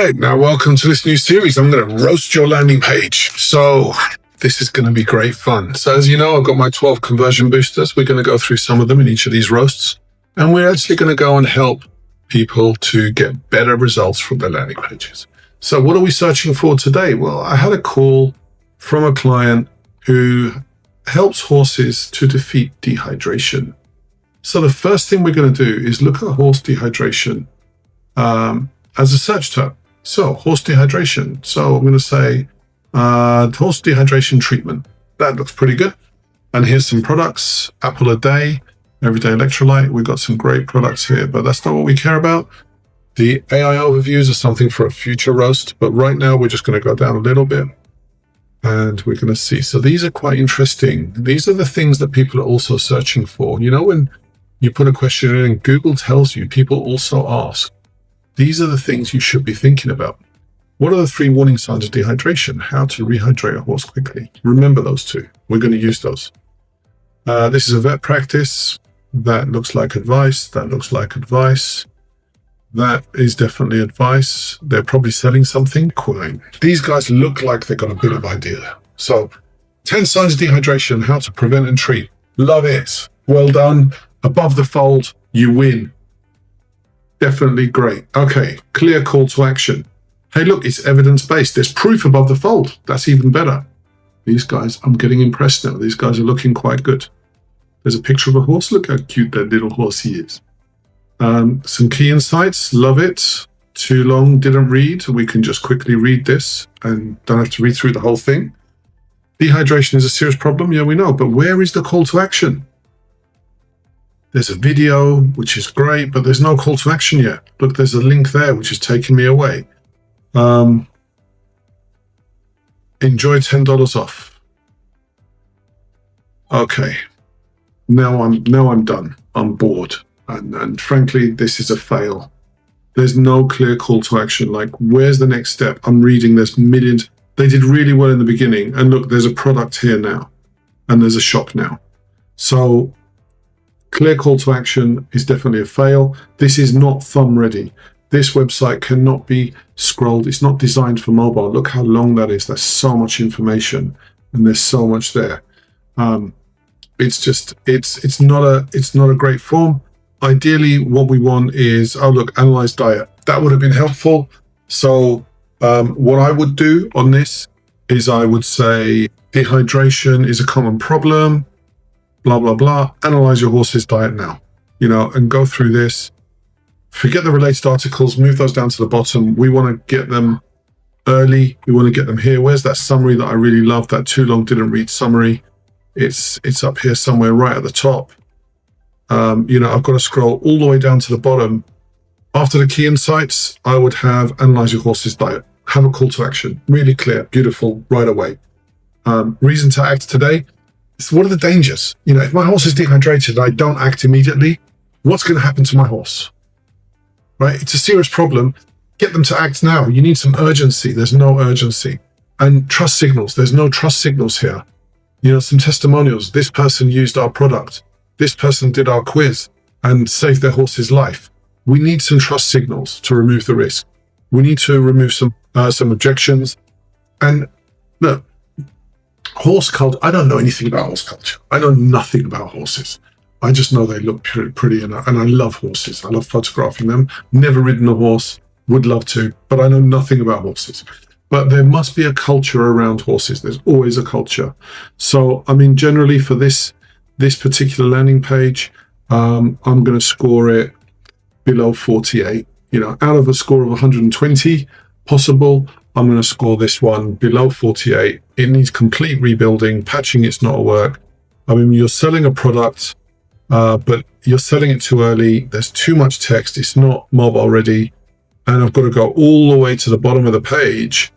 right, now welcome to this new series. I'm going to roast your landing page. So this is going to be great fun. So as you know, I've got my 12 conversion boosters. We're going to go through some of them in each of these roasts. And we're actually going to go and help people to get better results from their landing pages. So what are we searching for today? Well, I had a call from a client who helps horses to defeat dehydration. So the first thing we're going to do is look at horse dehydration as a search term. So horse dehydration. So I'm going to say horse dehydration treatment. That looks pretty good. And here's some products. Apple a day, everyday electrolyte. We've got some great products here, but that's not what we care about. The AI overviews are something for a future roast, but right now we're just going to go down a little bit and we're going to see. So these are quite interesting. These are the things that people are also searching for. You know, when you put a question in and Google tells you, people also ask. These are the things you should be thinking about. What are the 3 warning signs of dehydration? How to rehydrate a horse quickly. Remember those 2. We're going to use those. This is a vet practice. That looks like advice. That looks like advice. That is definitely advice. They're probably selling something. Cool. These guys look like they've got a bit of idea. So 10 signs of dehydration, how to prevent and treat. Love it. Well done. Above the fold, you win. Definitely great. Okay, clear call to action. Hey, look, it's evidence-based. There's proof above the fold. That's even better. These guys, I'm getting impressed now. These guys are looking quite good. There's a picture of a horse. Look how cute that little horsey is. Some key insights. Love it. Too long, didn't read. We can just quickly read this and don't have to read through the whole thing. Dehydration is a serious problem. Yeah, we know. But where is the call to action? There's a video, which is great, but there's no call to action yet. Look, there's a link there, which is taking me away. Enjoy $10 off. Okay. Now I'm done. I'm bored. And frankly, this is a fail. There's no clear call to action. Like, where's the next step? I'm reading this millions. They did really well in the beginning. And look, there's a product here now. And there's a shop now. So clear call to action is definitely a fail. This is not thumb ready. This website cannot be scrolled. It's not designed for mobile. Look how long that is. There's so much information and there's so much there. It's not a great form. Ideally, what we want is, oh, look, analyze diet. That would have been helpful. So what I would do on this is I would say dehydration is a common problem, blah, blah, blah. Analyze your horse's diet now, and go through this. Forget the related articles, move those down to the bottom. We want to get them early. We want to get them here. Where's that summary that I really love, that too long didn't read summary? It's up here somewhere right at the top. I've got to scroll all the way down to the bottom. After the key insights, I would have analyze your horse's diet. Have a call to action. Really clear, beautiful, right away. Reason to act today. So what are the dangers? If my horse is dehydrated and I don't act immediately, what's going to happen to my horse? Right? It's a serious problem. Get them to act now. You need some urgency. There's no urgency. And trust signals. There's no trust signals here. Some testimonials. This person used our product. This person did our quiz and saved their horse's life. We need some trust signals to remove the risk. We need to remove some objections. And look, horse culture, I don't know anything about horse culture. I know nothing about horses. I just know they look pretty and I love horses. I love photographing them. Never ridden a horse, would love to, but I know nothing about horses. But there must be a culture around horses. There's always a culture. So, generally for this particular landing page, I'm going to score it below 48. Out of a score of 120 possible, I'm going to score this one below 48. It needs complete rebuilding. Patching it's not a work. You're selling a product, but you're selling it too early. There's too much text. It's not mobile ready. And I've got to go all the way to the bottom of the page.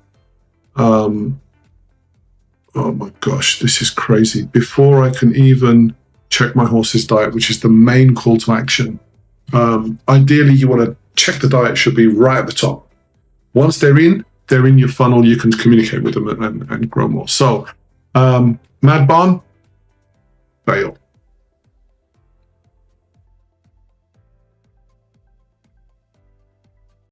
Oh my gosh, this is crazy. Before I can even check my horse's diet, which is the main call to action. Ideally, you want to check the diet should be right at the top. Once they're in your funnel, you can communicate with them and grow more. So, Mad Barn, fail.